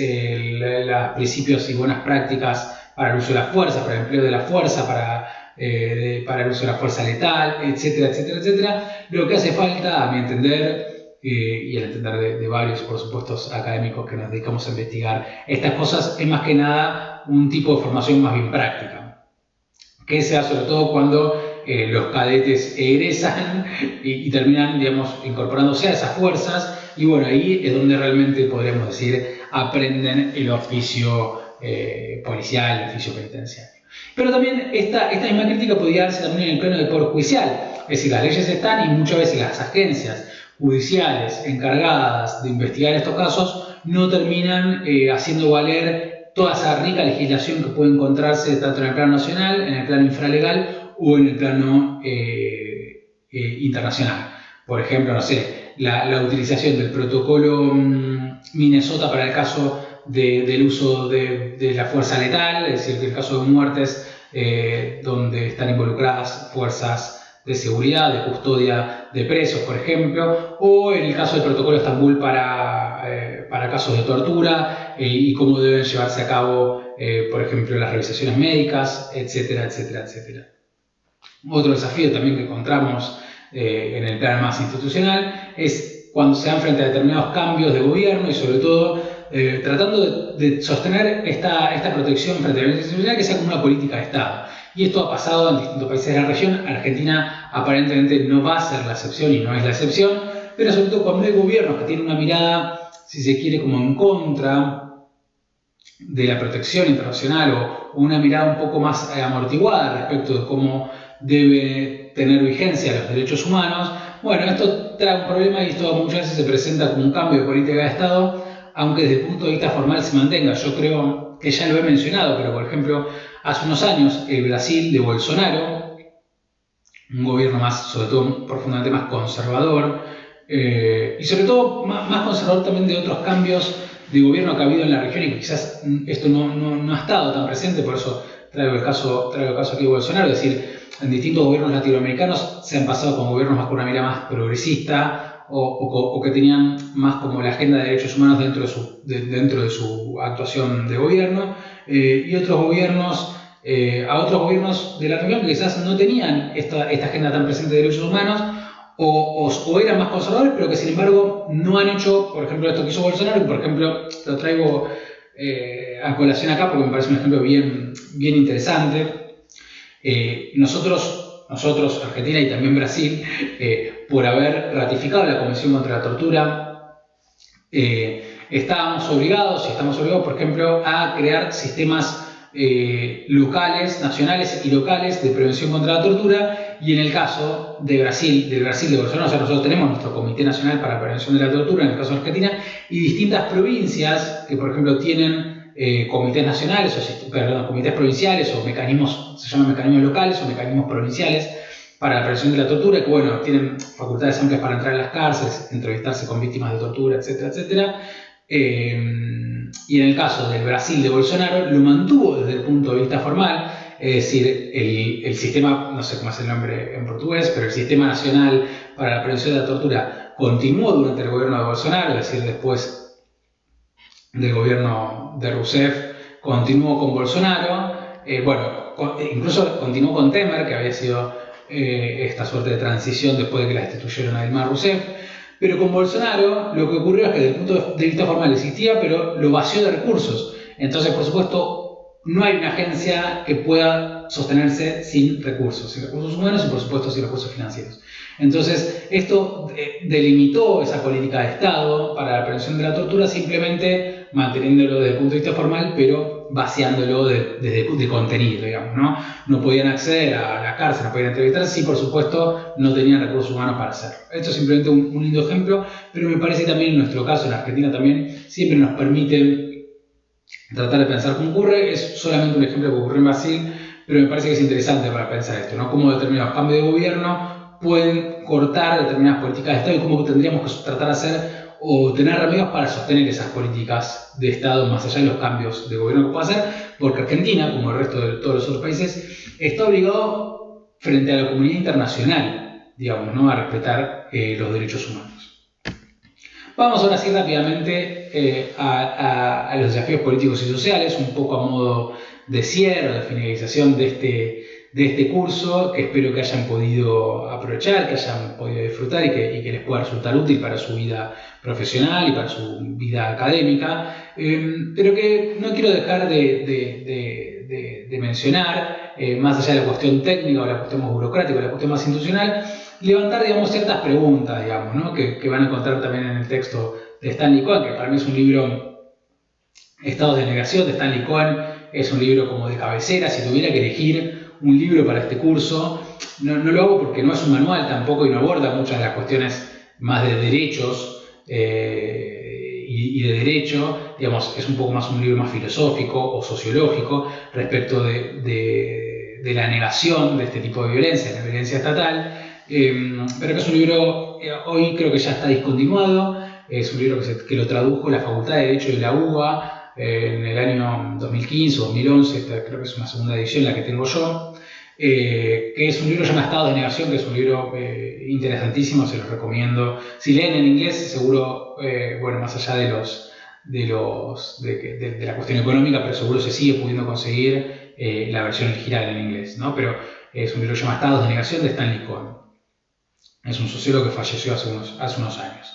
los principios y buenas prácticas para el uso de la fuerza, para el empleo de la fuerza, para el uso de la fuerza letal, etcétera, etcétera, etcétera. Lo que hace falta, a mi entender, y al entender de varios, por supuesto, académicos que nos dedicamos a investigar estas cosas, es más que nada un tipo de formación más bien práctica, que se da sobre todo cuando los cadetes egresan y terminan, digamos, incorporándose a esas fuerzas, y bueno, ahí es donde realmente podríamos decir aprenden el oficio policial, el oficio penitenciario. Pero también esta misma crítica podría darse también en el plano del poder judicial, es decir, las leyes están y muchas veces las agencias judiciales encargadas de investigar estos casos no terminan haciendo valer toda esa rica legislación que puede encontrarse tanto en el plano nacional, en el plano infralegal o en el plano internacional. Por ejemplo, no sé, la utilización del protocolo Minnesota para el caso del uso de la fuerza letal, es decir, que el caso de muertes donde están involucradas fuerzas de seguridad, de custodia de presos, por ejemplo, o en el caso del protocolo de Estambul para casos de tortura y cómo deben llevarse a cabo, por ejemplo, las revisaciones médicas, etcétera, etcétera, etcétera. Otro desafío también que encontramos en el plano más institucional es cuando se dan frente a determinados cambios de gobierno y sobre todo tratando de sostener esta protección frente a la violencia institucional que sea como una política de Estado. Y esto ha pasado en distintos países de la región. Argentina aparentemente no va a ser la excepción y no es la excepción, pero sobre todo cuando hay gobiernos que tienen una mirada, si se quiere, como en contra de la protección internacional o una mirada un poco más amortiguada respecto de cómo debe tener vigencia los derechos humanos, bueno, esto trae un problema y esto muchas veces se presenta como un cambio de política de Estado, aunque desde el punto de vista formal se mantenga. Yo creo que ya lo he mencionado, pero por ejemplo, hace unos años el Brasil de Bolsonaro, un gobierno más, sobre todo profundamente más conservador, y sobre todo más conservador también de otros cambios de gobierno que ha habido en la región y que quizás esto no ha estado tan presente, por eso traigo el caso aquí de Bolsonaro, es decir, en distintos gobiernos latinoamericanos se han pasado con gobiernos con una mirada más progresista o que tenían más como la agenda de derechos humanos dentro de su actuación de gobierno, y otros gobiernos, a otros gobiernos de la región que quizás no tenían esta agenda tan presente de derechos humanos o eran más conservadores, pero que sin embargo no han hecho, por ejemplo, esto que hizo Bolsonaro, por ejemplo, lo traigo a colación acá porque me parece un ejemplo bien interesante. Nosotros, Argentina y también Brasil, por haber ratificado la Convención contra la Tortura, estábamos obligados, y estamos obligados, por ejemplo, a crear sistemas locales, nacionales y locales de prevención contra la tortura. Y en el caso de Brasil, de Bolsonaro, o sea, nosotros tenemos nuestro Comité Nacional para la Prevención de la Tortura, en el caso de Argentina, y distintas provincias que, por ejemplo, tienen comités nacionales, comités provinciales, o mecanismos, se llaman mecanismos locales o mecanismos provinciales para la prevención de la tortura, que bueno, tienen facultades amplias para entrar a las cárceles, entrevistarse con víctimas de tortura, etcétera, etcétera. Y en el caso del Brasil de Bolsonaro, lo mantuvo desde el punto de vista formal, es decir, el sistema, no sé cómo es el nombre en portugués, pero el Sistema Nacional para la Prevención de la Tortura continuó durante el gobierno de Bolsonaro, es decir, después del gobierno de Rousseff, continuó con Bolsonaro, incluso continuó con Temer, que había sido esta suerte de transición después de que la destituyeron a Dilma Rousseff. Pero con Bolsonaro lo que ocurrió es que desde el punto de vista formal existía, pero lo vació de recursos. Entonces, por supuesto, no hay una agencia que pueda sostenerse sin recursos humanos y por supuesto sin recursos financieros. Entonces, esto delimitó esa política de Estado para la prevención de la tortura, simplemente manteniéndolo desde el punto de vista formal, pero vaciándolo de contenido, digamos, ¿no? No podían acceder a la cárcel, no podían entrevistarse, y por supuesto no tenían recursos humanos para hacerlo. Esto es simplemente un lindo ejemplo, pero me parece que también en nuestro caso, en Argentina también, siempre nos permite tratar de pensar cómo ocurre. Es solamente un ejemplo que ocurrió en Brasil, pero me parece que es interesante para pensar esto, ¿no? Cómo determinados cambios de gobierno pueden cortar determinadas políticas de Estado y cómo tendríamos que tratar de hacer o tener remedios para sostener esas políticas de Estado más allá de los cambios de gobierno que pueda hacer, porque Argentina, como el resto de todos los otros países, está obligado frente a la comunidad internacional, digamos, ¿no?, a respetar los derechos humanos. Vamos ahora sí rápidamente a los desafíos políticos y sociales, un poco a modo de cierre, de finalización de este curso, que espero que hayan podido aprovechar, que hayan podido disfrutar y que les pueda resultar útil para su vida profesional y para su vida académica, pero que no quiero dejar de mencionar, más allá de la cuestión técnica o la cuestión más burocrática o la cuestión más institucional, levantar, digamos, ciertas preguntas, digamos, ¿no?, que van a encontrar también en el texto de Stanley Cohen, que para mí es un libro, Estados de Negación de Stanley Cohen, es un libro como de cabecera. Si tuviera que elegir un libro para este curso, no lo hago porque no es un manual tampoco y no aborda muchas de las cuestiones más de derechos y de derecho, digamos, es un poco más un libro más filosófico o sociológico respecto de la negación de este tipo de violencia, la violencia estatal, pero que es un libro, hoy creo que ya está discontinuado, es un libro que lo tradujo la Facultad de Derecho de la UBA, en el año 2015 o 2011, creo que es una segunda edición la que tengo yo, que es un libro llamado Estados de Negación, que es un libro interesantísimo, se los recomiendo. Si leen en inglés, seguro, bueno, más allá de la cuestión económica, pero seguro se sigue pudiendo conseguir la versión original en inglés, ¿no? Pero es un libro llamado Estados de Negación de Stanley Cohen. Es un sociólogo que falleció hace unos años.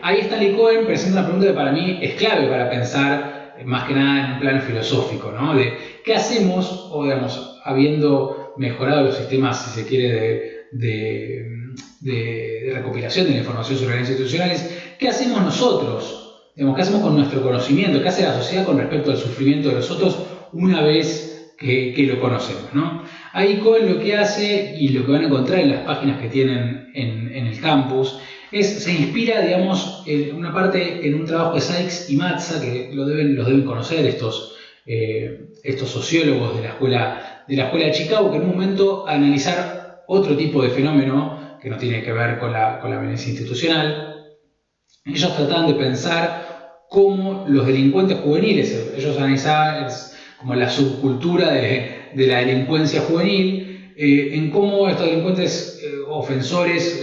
Ahí Stanley Cohen presenta una pregunta que para mí es clave para pensar, más que nada en un plano filosófico, ¿no? De qué hacemos, o digamos, habiendo mejorado los sistemas, si se quiere, de recopilación de la información sobre las institucionales, ¿qué hacemos nosotros? Digamos, ¿qué hacemos con nuestro conocimiento? ¿Qué hace la sociedad con respecto al sufrimiento de los otros una vez que lo conocemos, ¿no? Ahí Cohen lo que hace, y lo que van a encontrar en las páginas que tienen en el campus, se inspira, digamos, en una parte en un trabajo de Sykes y Matza, que los deben conocer estos sociólogos de la escuela de Chicago, que en un momento, a analizar otro tipo de fenómeno que no tiene que ver con la violencia institucional, ellos trataban de pensar cómo los delincuentes juveniles, ellos analizaban como la subcultura de la delincuencia juvenil, en cómo estos delincuentes ofensores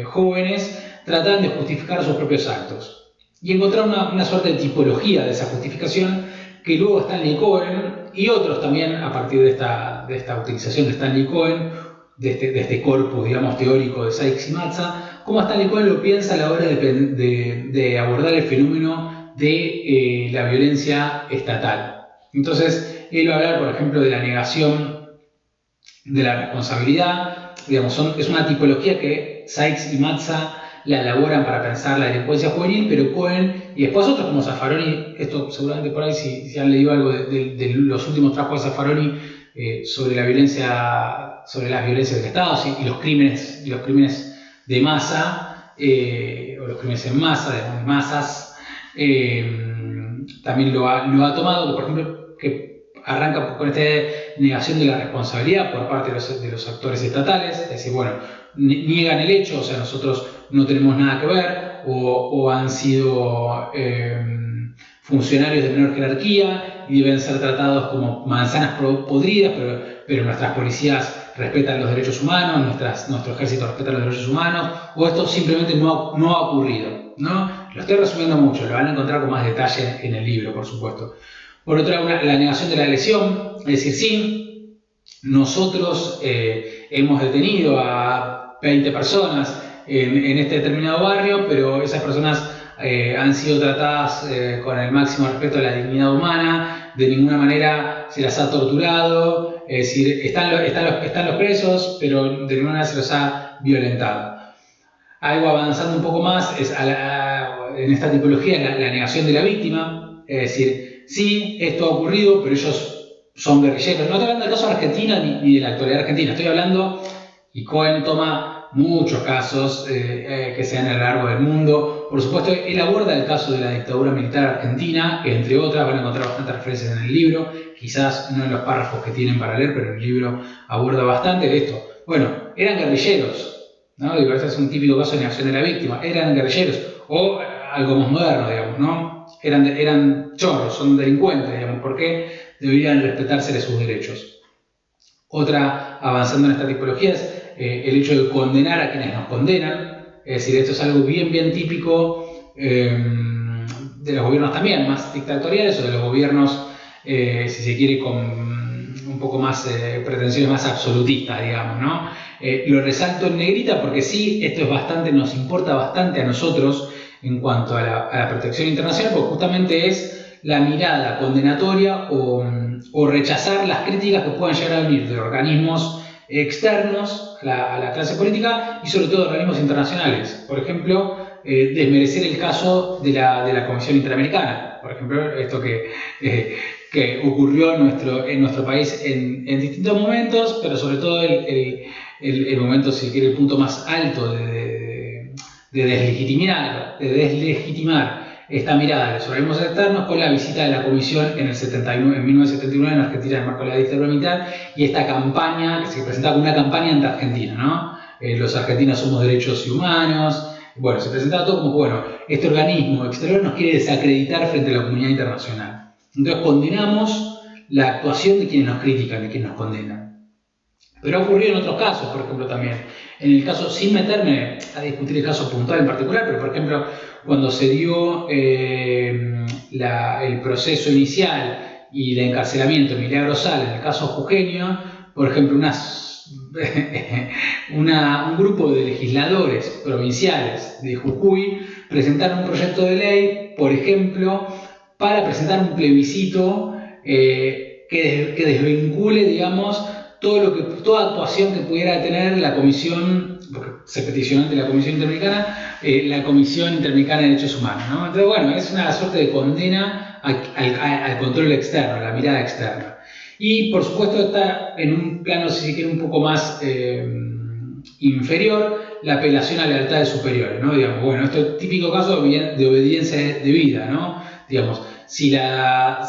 jóvenes trataban de justificar sus propios actos. Y encontraron una suerte de tipología de esa justificación que luego Stanley Cohen y otros también, a partir de esta utilización de Stanley Cohen, de este corpus, digamos, teórico de Sykes y Mazza, cómo Stanley Cohen lo piensa a la hora de abordar el fenómeno de la violencia estatal. Entonces, él va a hablar, por ejemplo, de la negación de la responsabilidad. Digamos, es una tipología que Sykes y Mazza la elaboran para pensar la delincuencia juvenil, pero Cohen y después otros como Zaffaroni, esto seguramente por ahí si han leído algo de los últimos trabajos de Zaffaroni sobre la violencia, sobre las violencias del Estado y los crímenes de masa, o los crímenes en masa, de masas, también lo ha tomado, por ejemplo, que arranca con esta negación de la responsabilidad por parte de los actores estatales, es decir, bueno, niegan el hecho, o sea, nosotros no tenemos nada que ver, o han sido funcionarios de menor jerarquía y deben ser tratados como manzanas podridas, pero nuestras policías respetan los derechos humanos, nuestro ejército respeta los derechos humanos, o esto simplemente no ha ocurrido, ¿no? Lo estoy resumiendo mucho, lo van a encontrar con más detalle en el libro, por supuesto. Por otra, la negación de la lesión, es decir, sí, nosotros hemos detenido a 20 personas en este determinado barrio, pero esas personas han sido tratadas con el máximo respeto a la dignidad humana, de ninguna manera se las ha torturado, es decir, están los presos, pero de ninguna manera se los ha violentado. Algo avanzando un poco más es en esta tipología la negación de la víctima, es decir, sí, esto ha ocurrido, pero ellos son guerrilleros. No estoy hablando del caso de Argentina ni de la actualidad argentina, estoy hablando, y Cohen toma muchos casos que se dan a lo largo del mundo. Por supuesto, él aborda el caso de la dictadura militar argentina, que entre otras van a encontrar bastantes referencias en el libro, quizás no en los párrafos que tienen para leer, pero en el libro aborda bastante de esto. Bueno, eran guerrilleros, ¿no? Digo, ese es un típico caso de negación de la víctima, eran guerrilleros, o algo más moderno, digamos, ¿no? Eran chorros, son delincuentes, digamos, ¿por qué deberían respetarse sus derechos? Otra, avanzando en esta tipología, es el hecho de condenar a quienes nos condenan, es decir, esto es algo bien típico de los gobiernos también, más dictatoriales, o de los gobiernos, si se quiere, con un poco más pretensiones más absolutistas, digamos, ¿no? Lo resalto en negrita porque sí, esto nos importa bastante a nosotros en cuanto a la protección internacional, porque justamente es la mirada condenatoria o rechazar las críticas que puedan llegar a venir de organismos externos a la clase política y sobre todo de organismos internacionales. Por ejemplo, desmerecer el caso de la Comisión Interamericana. Por ejemplo, esto que ocurrió en nuestro país en distintos momentos, pero sobre todo el momento, si quiere, el punto más alto de deslegitimar esta mirada de los organismos externos con la visita de la Comisión en 1979 en Argentina, en el marco de la dictadura militar, y esta campaña que se presentaba como una campaña anti-argentina, ¿no? Los argentinos somos derechos humanos. Bueno, se presentaba todo como, bueno, este organismo exterior nos quiere desacreditar frente a la comunidad internacional. Entonces condenamos la actuación de quienes nos critican, de quienes nos condenan. Pero ha ocurrido en otros casos, por ejemplo, también. En el caso, sin meterme a discutir el caso puntual en particular, pero por ejemplo, cuando se dio el proceso inicial y el encarcelamiento de Milagro Sala en el caso Jujeño, por ejemplo, un grupo de legisladores provinciales de Jujuy presentaron un proyecto de ley, por ejemplo, para presentar un plebiscito que desvincule, digamos, toda actuación que pudiera tener la Comisión, porque se peticionó ante la Comisión Interamericana, la Comisión Interamericana de Derechos Humanos, ¿no? Entonces, bueno, es una suerte de condena al control externo, a la mirada externa. Y, por supuesto, está en un plano, si se quiere, un poco más inferior, la apelación a lealtades superiores, ¿no? Digamos, bueno, esto es típico caso de obediencia debida, ¿no? Digamos, si la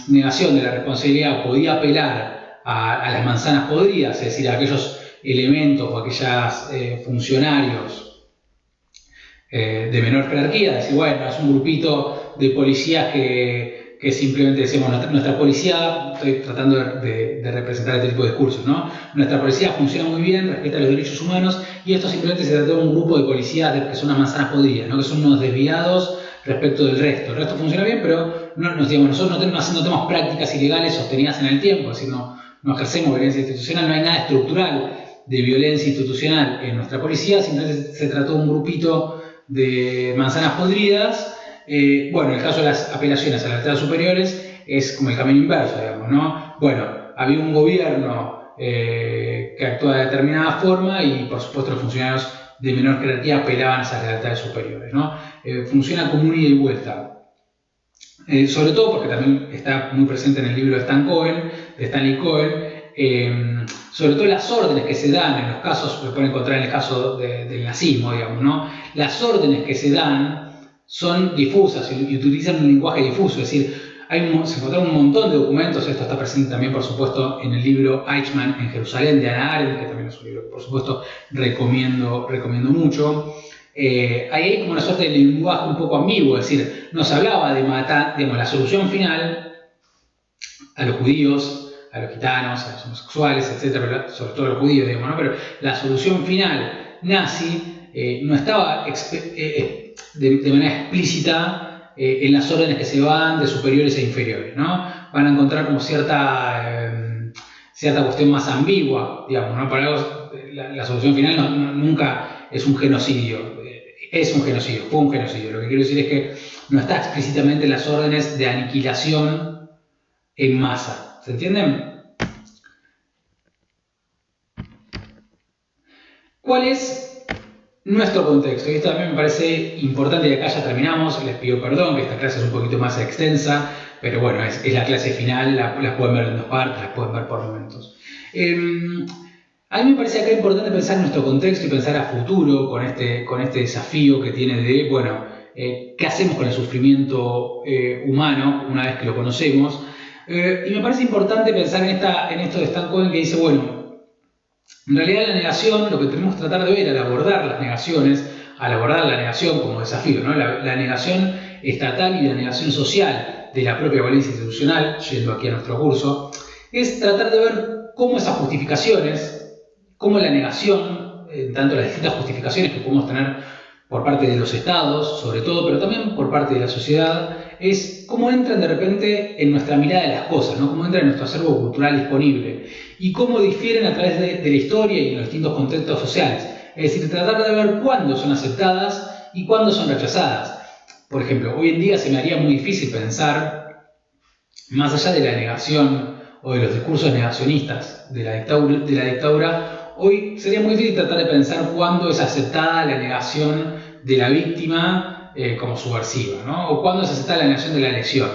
negación de la responsabilidad podía apelar a las manzanas podridas, es decir, a aquellos elementos o aquellos funcionarios de menor jerarquía, decir, bueno, es un grupito de policías que simplemente decimos, nuestra policía, estoy tratando de representar este tipo de discursos, ¿no? Nuestra policía funciona muy bien, respeta los derechos humanos, y esto simplemente se trata de un grupo de policías que son unas manzanas podridas, ¿no? Que son unos desviados respecto del resto. El resto funciona bien, pero nosotros no tenemos prácticas ilegales sostenidas en el tiempo, es decir, no ejercemos violencia institucional, no hay nada estructural de violencia institucional en nuestra policía, simplemente se trató de un grupito de manzanas podridas. Bueno, el caso de las apelaciones a las altas superiores es como el camino inverso, digamos, ¿no? Bueno, había un gobierno que actuaba de determinada forma y, por supuesto, los funcionarios de menor jerarquía apelaban a esas lealtades superiores, ¿no? Funciona como un ida y vuelta. Sobre todo porque también está muy presente en el libro de Stanley Cohen, sobre todo las órdenes que se dan en los casos, lo pueden encontrar en el caso del nazismo, digamos, ¿no? Las órdenes que se dan son difusas y utilizan un lenguaje difuso, es decir, se encontraron un montón de documentos, esto está presente también, por supuesto, en el libro Eichmann en Jerusalén de Hannah Arendt, que también es un libro que, por supuesto, recomiendo mucho. Ahí hay como una suerte de lenguaje un poco ambiguo, es decir, no se hablaba de matar, digamos, la solución final a los judíos, a los gitanos, a los homosexuales, etc., sobre todo a los judíos, digamos, ¿no? Pero la solución final nazi no estaba de manera explícita en las órdenes que se van de superiores e inferiores, ¿no? Van a encontrar como cierta cuestión más ambigua, digamos, ¿no? Para algo, la solución final nunca es un genocidio. Es un genocidio, fue un genocidio. Lo que quiero decir es que no está explícitamente en las órdenes de aniquilación en masa. ¿Se entienden? ¿Cuál es nuestro contexto? Y esto también me parece importante y acá ya terminamos. Les pido perdón que esta clase es un poquito más extensa, pero bueno, es la clase final, la pueden ver en dos partes, las pueden ver por momentos. A mí me parece acá importante pensar en nuestro contexto y pensar a futuro con este desafío que tiene de, bueno, ¿qué hacemos con el sufrimiento humano una vez que lo conocemos? Y me parece importante pensar en esto de Stan Cohen que dice, bueno, en realidad la negación, lo que tenemos que tratar de ver al abordar las negaciones, al abordar la negación como desafío, ¿no? La negación estatal y la negación social de la propia violencia institucional, yendo aquí a nuestro curso, es tratar de ver cómo esas justificaciones, cómo la negación, tanto las distintas justificaciones que podemos tener por parte de los estados, sobre todo, pero también por parte de la sociedad, es cómo entran de repente en nuestra mirada de las cosas, ¿no? Cómo entran en nuestro acervo cultural disponible y cómo difieren a través de la historia y en los distintos contextos sociales. Es decir, tratar de ver cuándo son aceptadas y cuándo son rechazadas. Por ejemplo, hoy en día se me haría muy difícil pensar, más allá de la negación o de los discursos negacionistas de la dictadura, hoy sería muy difícil tratar de pensar cuándo es aceptada la negación de la víctima como subversiva, ¿no? O cuándo es aceptada la negación de la lesión.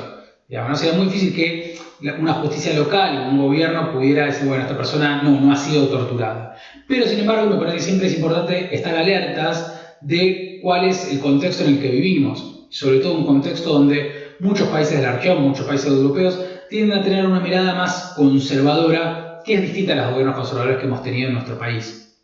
Digamos, ¿no? Sería muy difícil que una justicia local y un gobierno pudiera decir, bueno, esta persona no ha sido torturada. Pero, sin embargo, me parece que siempre es importante estar alertas de cuál es el contexto en el que vivimos. Sobre todo un contexto donde muchos países de la región, muchos países europeos, tienden a tener una mirada más conservadora, que es distinta a los gobiernos conservadores que hemos tenido en nuestro país.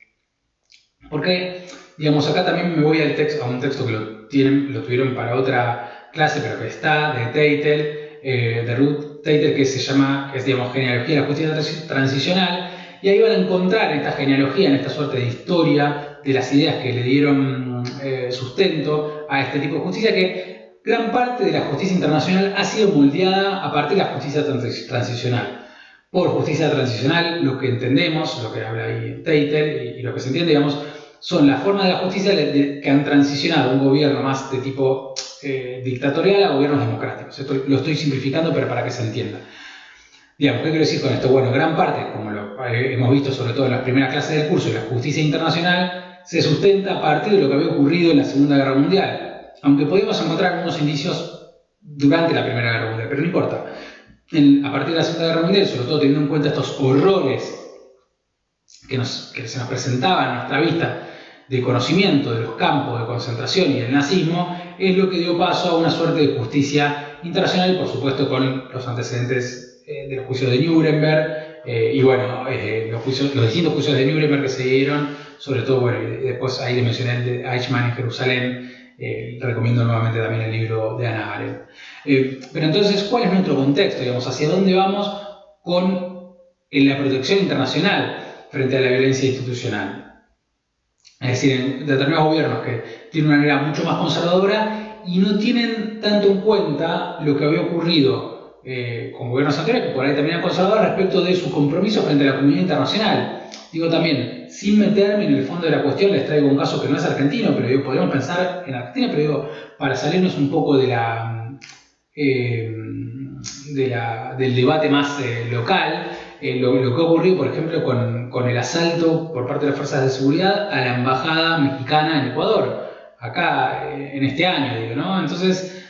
Porque, digamos, acá también me voy a un texto que lo tuvieron para otra clase, pero que está, de Teitel, de Ruth Teitel, que se llama, que es, digamos, Genealogía de la Justicia Transicional, y ahí van a encontrar en esta genealogía, en esta suerte de historia de las ideas que le dieron sustento a este tipo de justicia, que gran parte de la justicia internacional ha sido moldeada a partir de la justicia transicional. Por justicia transicional, lo que entendemos, lo que habla ahí Teitel y lo que se entiende, digamos, son las formas de la justicia que han transicionado un gobierno más de tipo dictatorial a gobiernos democráticos. Esto lo estoy simplificando, pero para que se entienda. Digamos, ¿qué quiero decir con esto? Bueno, gran parte, como lo hemos visto sobre todo en las primeras clases del curso, de la justicia internacional se sustenta a partir de lo que había ocurrido en la Segunda Guerra Mundial. Aunque podemos encontrar algunos indicios durante la Primera Guerra Mundial, pero no importa. A partir de la Segunda Guerra Mundial, sobre todo teniendo en cuenta estos horrores que se nos presentaban a nuestra vista de conocimiento de los campos de concentración y del nazismo, es lo que dio paso a una suerte de justicia internacional, por supuesto con los antecedentes de los juicios de Nuremberg y bueno, los distintos juicios de Nuremberg que se dieron, sobre todo, bueno, después ahí le mencioné el de Eichmann en Jerusalén. Recomiendo nuevamente también el libro de Hannah Arendt. Pero entonces, ¿cuál es nuestro contexto? Digamos, ¿hacia dónde vamos con la protección internacional frente a la violencia institucional? Es decir, en determinados gobiernos que tienen una mirada mucho más conservadora y no tienen tanto en cuenta lo que había ocurrido con gobiernos anteriores, que por ahí también han conservado respecto de su compromiso frente a la comunidad internacional. Digo también, sin meterme en el fondo de la cuestión, les traigo un caso que no es argentino, pero digo, podríamos pensar en Argentina, pero digo, para salirnos un poco de del debate más local, lo que ha ocurrido, por ejemplo, con el asalto por parte de las fuerzas de seguridad a la embajada mexicana en Ecuador, acá en este año, digo, ¿no? Entonces,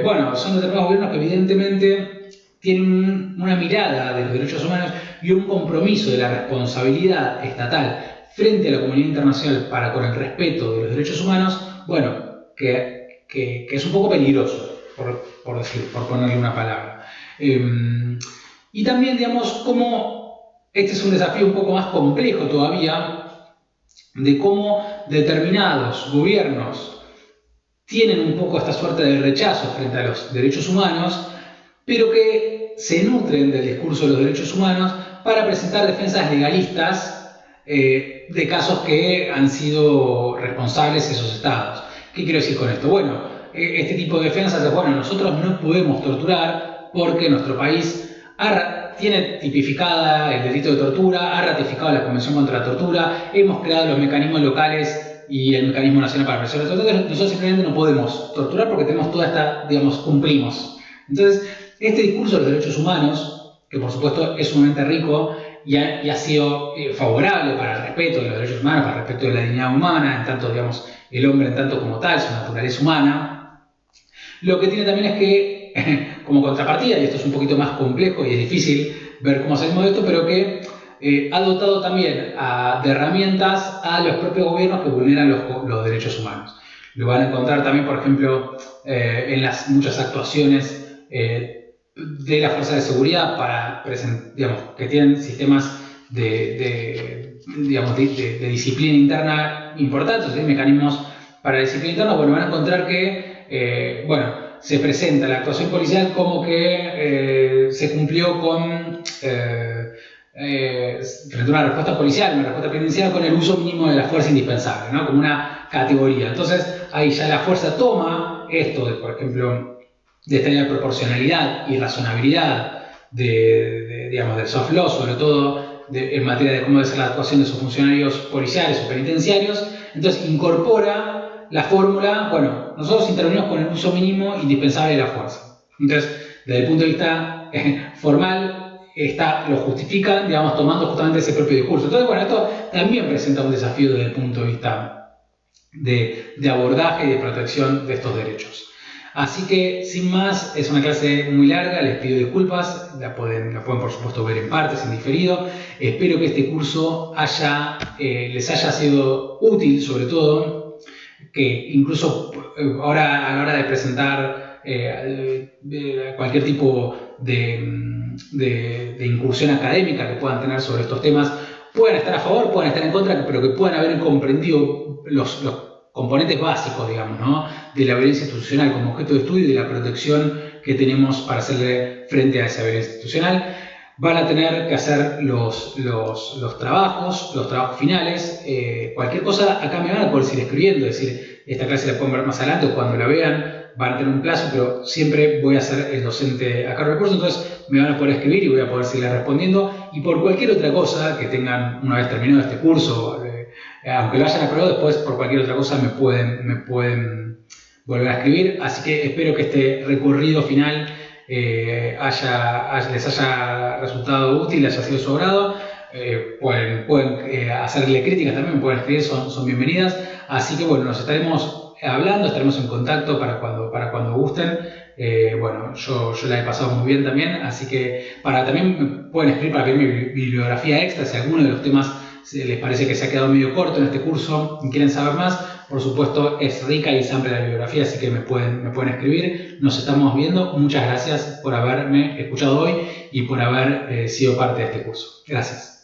bueno, son determinados gobiernos que evidentemente tienen una mirada de los derechos humanos y un compromiso de la responsabilidad estatal frente a la comunidad internacional para con el respeto de los derechos humanos, bueno, que es un poco peligroso, por ponerle una palabra. Y también, digamos, cómo este es un desafío un poco más complejo todavía, de cómo determinados gobiernos tienen un poco esta suerte de rechazo frente a los derechos humanos, pero que se nutren del discurso de los derechos humanos para presentar defensas legalistas de casos que han sido responsables esos estados. ¿Qué quiero decir con esto? Bueno, este tipo de defensas es, bueno, nosotros no podemos torturar porque nuestro país tiene tipificada el delito de tortura, ha ratificado la Convención contra la Tortura, hemos creado los mecanismos locales y el mecanismo nacional para prevención de la tortura. Nosotros simplemente no podemos torturar porque tenemos toda esta, digamos, cumplimos. Entonces, este discurso de los derechos humanos, que por supuesto es sumamente rico y ha sido favorable para el respeto de los derechos humanos, para el respeto de la dignidad humana, en tanto, digamos, el hombre en tanto como tal, su naturaleza humana, lo que tiene también es que, como contrapartida, y esto es un poquito más complejo y es difícil ver cómo salimos de esto, pero que ha dotado también de herramientas a los propios gobiernos que vulneran los derechos humanos. Lo van a encontrar también, por ejemplo, en las muchas actuaciones de las fuerzas de seguridad digamos, que tienen sistemas de disciplina interna importantes, ¿sí? Mecanismos para la disciplina interna. Bueno, van a encontrar que se presenta la actuación policial como que se cumplió con frente a una respuesta policial, una respuesta penitenciaria con el uso mínimo de la fuerza indispensable, ¿no? Como una categoría. Entonces ahí ya la fuerza toma esto de, por ejemplo, de esta idea de proporcionalidad y razonabilidad del soft law, sobre todo en materia de cómo debe ser la actuación de sus funcionarios policiales o penitenciarios. Entonces incorpora la fórmula, bueno, nosotros intervenimos con el uso mínimo indispensable de la fuerza. Entonces, desde el punto de vista formal, lo justifican, digamos, tomando justamente ese propio discurso. Entonces, bueno, esto también presenta un desafío desde el punto de vista de abordaje y de protección de estos derechos. Así que, sin más, es una clase muy larga, les pido disculpas, la pueden por supuesto ver en partes, en diferido. Espero que este curso les haya sido útil, sobre todo, que incluso ahora a la hora de presentar cualquier tipo de incursión académica que puedan tener sobre estos temas, puedan estar a favor, puedan estar en contra, pero que puedan haber comprendido los componentes básicos, digamos, ¿no? De la violencia institucional como objeto de estudio y de la protección que tenemos para hacerle frente a esa violencia institucional. Van a tener que hacer los trabajos finales. Cualquier cosa acá me van a poder seguir escribiendo, es decir, esta clase la pueden ver más adelante o cuando la vean van a tener un plazo, pero siempre voy a ser el docente a cargo del curso, entonces me van a poder escribir y voy a poder seguir respondiendo. Y por cualquier otra cosa que tengan una vez terminado este curso, aunque lo hayan aprobado, después por cualquier otra cosa me pueden volver a escribir. Así que espero que este recorrido final les haya resultado útil, haya sido de su agrado. Pueden hacerle críticas también, me pueden escribir, son bienvenidas. Así que bueno, nos estaremos hablando, estaremos en contacto para cuando gusten. Bueno, yo la he pasado muy bien también, así que también me pueden escribir para pedir mi bibliografía extra, si alguno de los temas les parece que se ha quedado medio corto en este curso y quieren saber más. Por supuesto, es rica y es amplia la bibliografía, así que me pueden escribir. Nos estamos viendo. Muchas gracias por haberme escuchado hoy y por haber sido parte de este curso. Gracias.